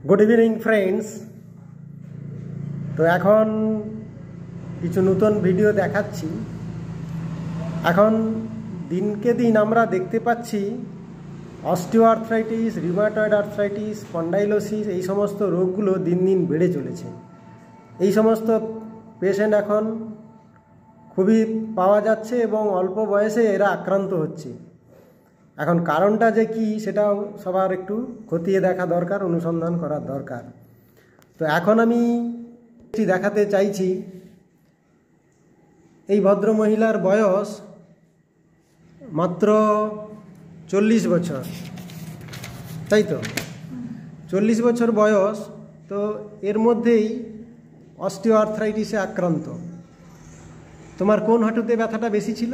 Good evening friends. তো এখন কিছু নতুন ভিডিও দেখাচ্ছি। এখন দিনকে দিন আমরা দেখতে পাচ্ছি অস্টিওআর্থ্রাইটিস, রিউমাটয়েড আর্থ্রাইটিস, স্পন্ডাইলোসিস এই সমস্ত রোগগুলো দিন দিন বেড়ে চলেছে। এই সমস্ত পেশেন্ট এখন খুবই পাওয়া যাচ্ছে এবং অল্প বয়সে এরা আক্রান্ত হচ্ছে। এখন কারণটা যে কি সেটাও সবার একটু খতিয়ে দেখা দরকার, অনুসন্ধান করার দরকার। তো এখন আমি দেখাতে চাইছি এই ভদ্র মহিলার বয়স মাত্র 40 বছর, তাই তো? 40 বছর বয়স, তো এর মধ্যেই অস্টিওআর্থ্রাইটিসে আক্রান্ত। তোমার কোন হাঁটুতে ব্যথাটা বেশি ছিল?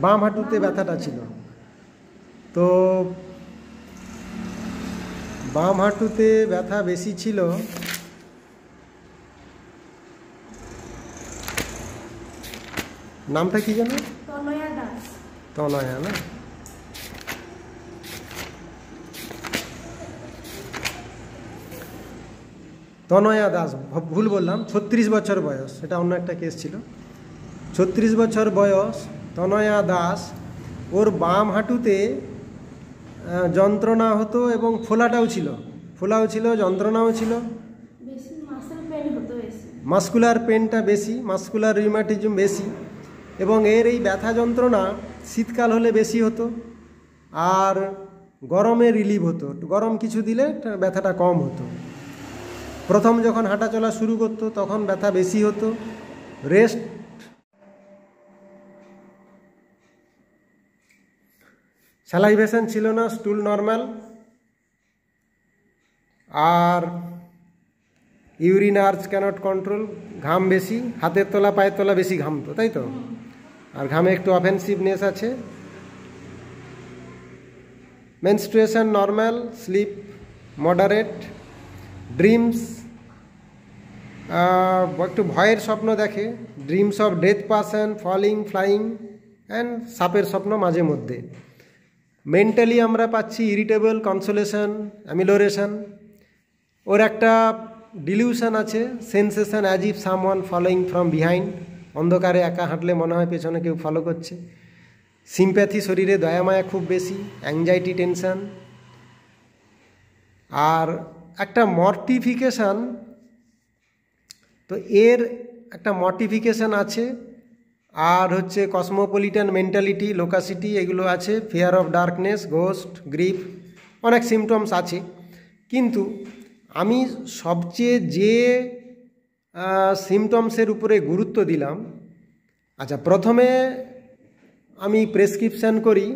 বাম হাঁটুতে ব্যথাটা ছিল। তো বাম হাঁটুতে ব্যথা বেশি ছিল। নামটা কি জানো? তনয়া দাস। তনয়া না? তনয়া দাস, ভুল বললাম, 36 বছর বয়স, এটা অন্য একটা কেস ছিল। 36 বছর বয়স তনয়া দাস। ওর বাম হাঁটুতে যন্ত্রণা হতো এবং ফোলাও ছিল, যন্ত্রণাও ছিল, মাস্কুলার পেনটা বেশি, মাস্কুলার রিউমাটিজম বেশি, এবং এর এই ব্যথা যন্ত্রণা শীতকাল হলে বেশি হতো আর গরমে রিলিভ হতো। গরম কিছু দিলে ব্যথাটা কম হতো। প্রথম যখন হাঁটা চলা শুরু করতো তখন ব্যথা বেশি হতো। রেস্ট স্যালাইভেশন ছিল না, স্টুল নর্মাল, আর ইউরিন আর্জ ক্যানট কন্ট্রোল, ঘাম বেশি, হাতের তলা পায়ের তলা বেশি ঘামতো, তাই তো? আর ঘামে একটু অফেন্সিভনেস আছে। Menstruation normal, sleep moderate, dreams একটু ভয়ের স্বপ্ন দেখে, dreams of death person, falling, flying and সাপের স্বপ্ন মাঝে মধ্যে। মেন্টালি আমরা পাচ্ছি ইরিটেবল, কনসোলেশন, অ্যামিলোরেশন। ওর একটা ডিলিউশন আছে, sensation as if someone following from behind, অন্ধকারে একা হাঁটলে মনে হয় পেছনে কেউ ফলো করছে। সিম্প্যাথি, শরীরে দয়ামায়া খুব বেশি, অ্যাংজাইটি, টেনশন, আর একটা মর্টিফিকেশান। তো এর একটা মর্টিফিকেশান আছে, আর হচ্ছে কসমোপলিটান মেন্টালিটি, লোকাসিটি, এগুলো আছে, fear of darkness, ghost, grief, অনেক সিমটমস আছে। কিন্তু আমি সবচেয়ে যে সিমটমসের উপরে গুরুত্ব দিলাম, আচ্ছা, প্রথমে আমি প্রেসক্রিপশান করি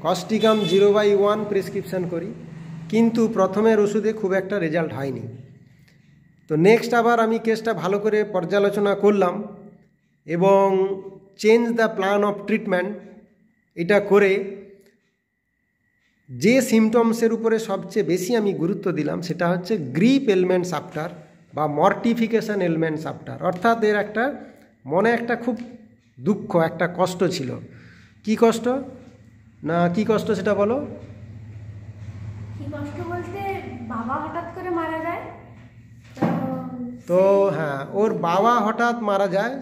কস্টিকাম 0/1 প্রেসক্রিপশান করি, কিন্তু প্রথমের ওষুধে খুব একটা রেজাল্ট হয়নি। তো নেক্সট আবার আমি কেসটা ভালো করে পর্যালোচনা করলাম এবং change the plan of treatment, এটা করে যে সিমটমসের উপরে সবচেয়ে বেশি আমি গুরুত্ব দিলাম সেটা হচ্ছে গ্রিপ এলমেন্টস আফটার বা মর্টিফিকেশান এলমেন্টস আফটার। অর্থাৎ এর একটা মনে একটা খুব দুঃখ, একটা কষ্ট ছিল। কি কষ্ট না কি কষ্ট সেটা বলো। কি কষ্ট বলতে বাবা হঠাৎ করে মারা যায়। তো হ্যাঁ, ওর বাবা হঠাৎ মারা যায়,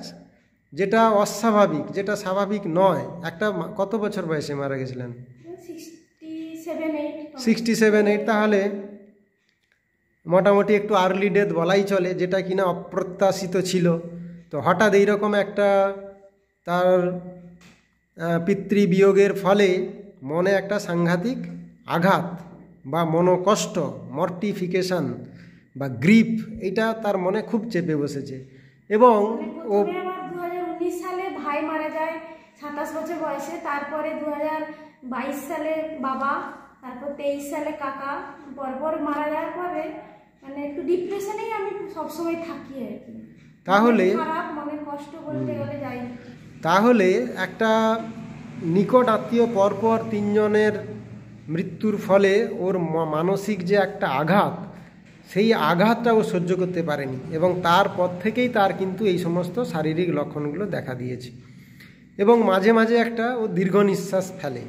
যেটা অস্বাভাবিক, যেটা স্বাভাবিক নয়। একটা কত বছর বয়সে মারা গেছিলেন? 67-8। তাহলে মোটামুটি একটু আর্লি ডেথ বলাই চলে, যেটা কিনা অপ্রত্যাশিত ছিল। তো হঠাৎ এইরকম একটা তার পিতৃবিয়োগের ফলে মনে একটা সাংঘাতিক আঘাত বা মনোকষ্ট, মর্টিফিকেশান বা গ্রিপ, এটা তার মনে খুব চেপে বসেছে। এবং ও 2019 সালে ভাই মারা যায় 27 বছর বয়সে, তারপরে 2022 সালে বাবা, তারপর 23 সালে কাকা, পরপর মারা যাওয়ার পরে মানে একটু ডিপ্রেশনেই আমি সবসময় থাকি আর কি। তাহলে খারাপ, মনে কষ্ট বলতে গেলে যাই। তাহলে একটা নিকট আত্মীয় পরপর 3 জনের মৃত্যুর ফলে ওর মানসিক যে একটা আঘাত, সেই আঘাতটা ও সহ্য করতে পারেনি এবং তারপর থেকেই তার কিন্তু এই সমস্ত শারীরিক লক্ষণগুলো দেখা দিয়েছে। এবং মাঝে মাঝে একটা ও দীর্ঘ নিঃশ্বাস ফেলে।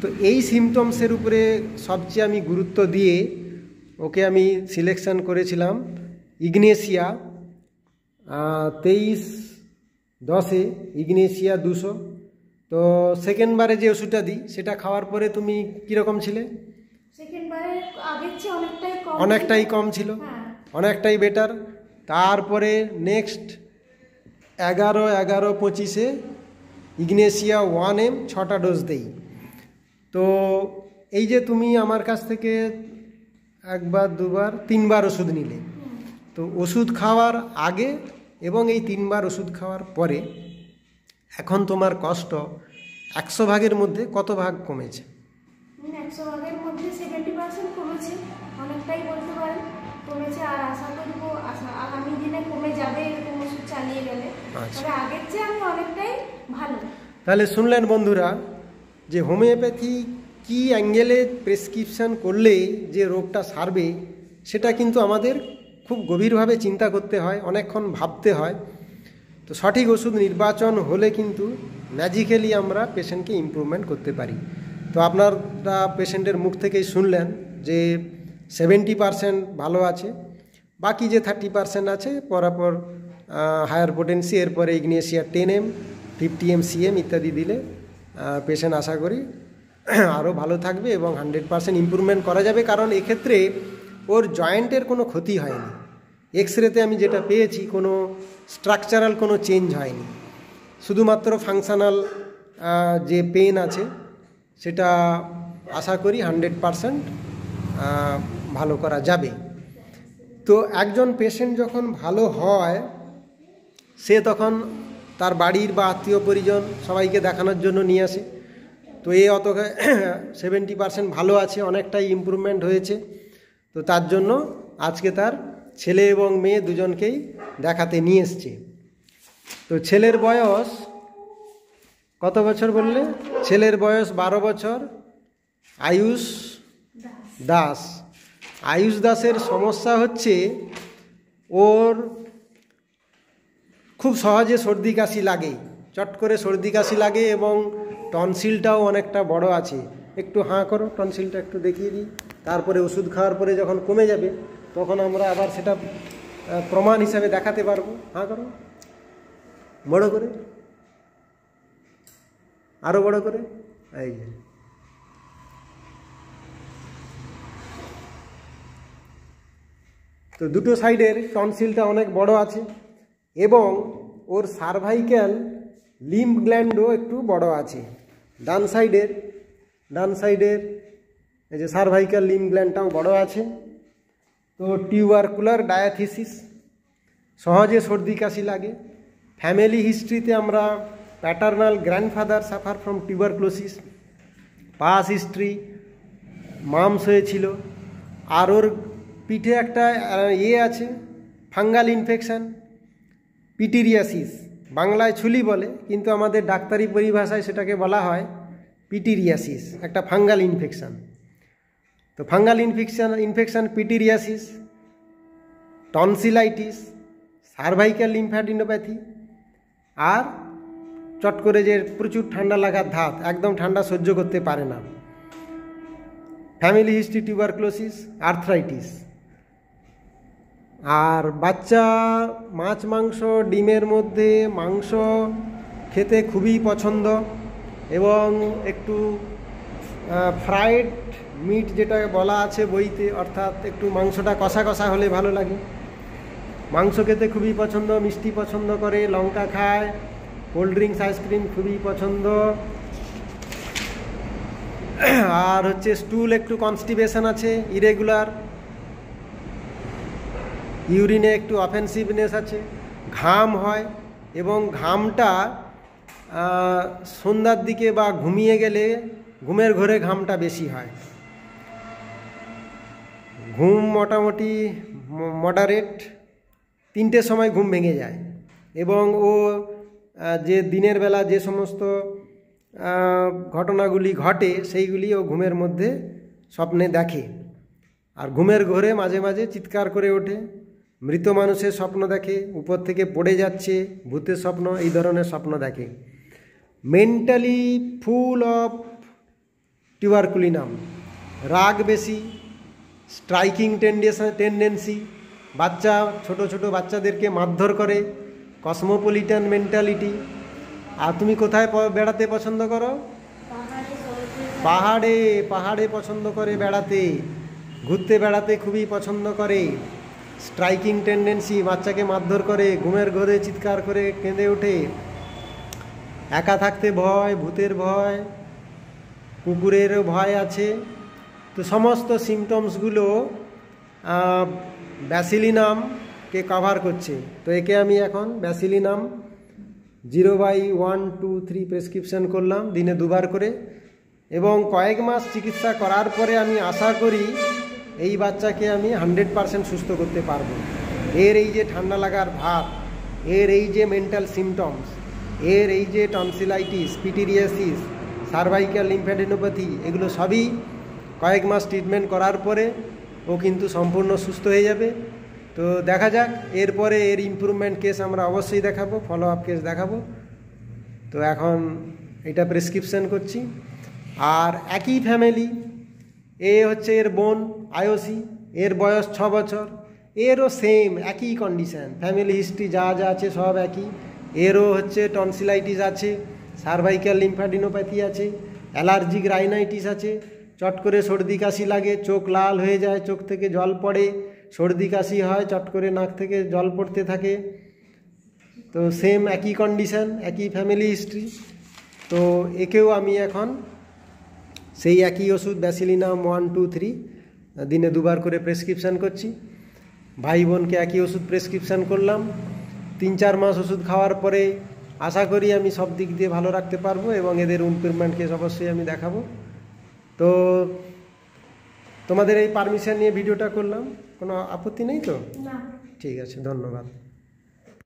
তো এই সিমটমসের উপরে সবচেয়ে আমি গুরুত্ব দিয়ে ওকে আমি সিলেকশন করেছিলাম ইগনেশিয়া 23/10 ইগনেশিয়া 200। তো সেকেন্ডবারে যে ওষুধটা দিই সেটা খাওয়ার পরে তুমি কীরকম ছিলে? সেকেন্ডবারে আগের চেয়ে অনেকটাই কম ছিল, অনেকটাই বেটার। তারপরে নেক্সট 11/25 ইগনেশিয়া 1M 6টা ডোজ দেই। তো এই যে তুমি আমার কাছ থেকে 1 বার 2 বার 3 বার ওষুধ নিলে, তো ওষুধ খাওয়ার আগে এবং এই 3 বার ওষুধ খাওয়ার পরে এখন তোমার কষ্ট 100 ভাগের মধ্যে কত ভাগ কমেছে? 100 ভাগের মধ্যে 70% কমেছে, অনেকটাই বলতে পারেন কমেছে। আর আশা করব আগামী দিনে কমে যাবে এরকম ওষুধ চালিয়ে গেলে। তবে আগের চেয়ে আমি অনেকটাই ভালো। তাহলে শুনলেন বন্ধুরা যে হোমিওপ্যাথি কি অ্যাঙ্গেলে প্রেসক্রিপশান করলে যে রোগটা সারবে সেটা কিন্তু আমাদের খুব গভীরভাবে চিন্তা করতে হয়, অনেকক্ষণ ভাবতে হয়। তো সঠিক ওষুধ নির্বাচন হলে কিন্তু ম্যাজিক্যালি আমরা পেশেন্টকে ইমপ্রুভমেন্ট করতে পারি। তো আপনারা পেশেন্টের মুখ থেকেই শুনলেন যে 70% ভালো আছে, বাকি যে 30% আছে পরাপর হায়ার পোটেন্সি, এরপরে ইগনেশিয়া 10M 50M CM ইত্যাদি দিলে পেশেন্ট আশা করি আরও ভালো থাকবে এবং 100% ইমপ্রুভমেন্ট করা যাবে। কারণ এক্ষেত্রে ওর জয়েন্টের কোনো ক্ষতি হয়নি। এক্সরেতে আমি যেটা পেয়েছি কোনো স্ট্রাকচারাল কোনো চেঞ্জ হয়নি, শুধুমাত্র ফাংশনাল যে পেন আছে সেটা আশা করি 100% ভালো করা যাবে। তো একজন পেশেন্ট যখন ভালো হয় সে তখন তার বাড়ির বা আত্মীয় পরিজন সবাইকে দেখানোর জন্য নিয়ে আসে। তো এ 70% ভালো আছে, অনেকটাই ইমপ্রুভমেন্ট হয়েছে। তো তার জন্য আজকে তার ছেলে এবং মেয়ে দুজনকেই দেখাতে নিয়ে এসছে। তো ছেলের বয়স কত বছর বললে? ছেলের বয়স 12 বছর, আয়ুষ দাস। আয়ুষ দাসের সমস্যা হচ্ছে ওর খুব সহজে সর্দি কাশি লাগে, চট করে সর্দি কাশি লাগে এবং টনসিলটাও অনেকটা বড় আছে। একটু হাঁ করো, টনসিলটা একটু দেখিয়ে দিই। তারপরে ওষুধ খাওয়ার পরে যখন কমে যাবে তখন আমরা আবার সেটা প্রমাণ হিসাবে দেখাতে পারবো। হাঁ করো, বড় করে, আরো বড় করে, এই যে। তো দুটো সাইডের টনসিলটা অনেক বড় আছে এবং ওর সার্ভাইক্যাল লিম্ব গ্ল্যান্ডও একটু বড় আছে। ডান সাইডের এই যে সার্ভাইক্যাল লিম্ব গ্ল্যান্ডটাও বড় আছে। তো টিউবারকুলার ডায়াথিসিস, সহজে সর্দি কাশি লাগে। ফ্যামিলি হিস্ট্রিতে আমরা paternal grandfather suffer from tuberculosis, pass history mum's হয়েছিল। আর ওর পিঠে একটা আছে ফাঙ্গাল ইনফেকশান, পিটিরিয়াসিস, বাংলায় ছুলি বলে কিন্তু আমাদের ডাক্তারি পরিভাষায় সেটাকে বলা হয় পিটিরিয়াসিস, একটা ফাঙ্গাল ইনফেকশান। তো fungal infection pityriasis, tonsillitis, cervical লিম্ফ্যাডিনোপ্যাথি, আর চট করে যে প্রচুর ঠান্ডা লাগার ধাত, একদম ঠান্ডা সহ্য করতে পারে না। Family history tuberculosis, arthritis. আর বাচ্চা মাছ মাংস ডিমের মধ্যে মাংস খেতে খুবই পছন্দ এবং একটু ফ্রাইড মিট যেটা বলা আছে বইতে, অর্থাৎ একটু মাংসটা কষা কষা হলে ভালো লাগে। মাংস খেতে খুবই পছন্দ, মিষ্টি পছন্দ করে, লঙ্কা খায়, কোল্ড ড্রিঙ্কস আইসক্রিম খুবই পছন্দ। আর হচ্ছে স্টুল একটু কনস্টিপেশন আছে, ইরেগুলার, ইউরিনে একটু অফেন্সিভনেস আছে, ঘাম হয় এবং ঘামটা সন্ধ্যার দিকে বা ঘুমিয়ে গেলে ঘুমের ঘোরে ঘামটা বেশি হয়। ঘুম মোটামুটি মডারেট, 3টের সময় ঘুম ভেঙে যায় এবং ও যে দিনের বেলা যে সমস্ত ঘটনাগুলি ঘটে সেইগুলি ও ঘুমের মধ্যে স্বপ্নে দেখে। আর ঘুমের ঘোরে মাঝে মাঝে চিৎকার করে ওঠে, মৃত মানুষের স্বপ্ন দেখে, উপর থেকে পড়ে যাচ্ছে, ভূতের স্বপ্ন, এই ধরনের স্বপ্ন দেখে। Mentally full of tuberculinum. রাগ বেশি, স্ট্রাইকিং টেন্ডেন্সি, বাচ্চা ছোট ছোট বাচ্চাদেরকে মারধর করে, কসমোপলিটান মেন্টালিটি। আর তুমি কোথায় বেড়াতে পছন্দ করো? পাহাড়ে। পাহাড়ে পছন্দ করে বেড়াতে, ঘুরতে বেড়াতে খুবই পছন্দ করে। স্ট্রাইকিং টেন্ডেন্সি, বাচ্চাকে মারধর করে, ঘুমের ঘরে চিৎকার করে কেঁদে ওঠে, একা থাকতে ভয়, ভূতের ভয়, কুকুরেরও ভয় আছে। তো সমস্ত সিমটমসগুলো ব্যাসিলিনামকে কভার করছে। তো একে আমি এখন ব্যাসিলিনাম 0/1-2-3 প্রেসক্রিপশন করলাম দিনে 2 বার করে, এবং কয়েক মাস চিকিৎসা করার পরে আমি আশা করি এই বাচ্চাকে আমি 100% সুস্থ করতে পারবো। এর এই যে ঠান্ডা লাগার ভাব, এর এই যে মেন্টাল সিমটমস, এর এই যে টনসিলাইটিস, পিটিরিয়াসিস, সার্ভাইকাল লিম্ফ্যাডিনোপ্যাথি, এগুলো সবই কয়েক মাস ট্রিটমেন্ট করার পরে ও কিন্তু সম্পূর্ণ সুস্থ হয়ে যাবে। তো দেখা যাক, এরপরে এর ইমপ্রুভমেন্ট কেস আমরা অবশ্যই দেখাবো, ফলো আপ কেস দেখাবো। তো এখন এটা প্রেসক্রিপশন করছি। আর একই ফ্যামিলি, এ হচ্ছে এর বোন আয়ুষী, এর বয়স 6 বছর, এরও সেম একই কন্ডিশান, ফ্যামিলি হিস্ট্রি যা যা আছে সব একই। এরও হচ্ছে টনসিলাইটিস আছে, সার্ভাইকাল লিম্ফ্যাডিনোপ্যাথি আছে, অ্যালার্জিক রাইনাইটিস আছে, চট করে সর্দি কাশি লাগে, চোখ লাল হয়ে যায়, চোখ থেকে জল পড়ে, সর্দি কাশি হয়, চট করে নাক থেকে জল পড়তে থাকে। তো সেম একই কন্ডিশান, একই ফ্যামিলি হিস্ট্রি। তো একেও আমি এখন সেই একই ওষুধ ব্যাসিলিনাম 1-2-3 দিনে 2 বার করে প্রেসক্রিপশান করছি। ভাই বোনকে একই ওষুধ প্রেসক্রিপশান করলাম। 3-4 মাস ওষুধ খাওয়ার পরে আশা করি আমি সব দিক দিয়ে ভালো রাখতে পারবো, এবং এদের ইমপ্রুভমেন্ট কেস অবশ্যই আমি দেখাবো। তো তোমাদের এই পারমিশন নিয়ে ভিডিওটা করলাম, কোনো আপত্তি নেই তো? না। ঠিক আছে, ধন্যবাদ।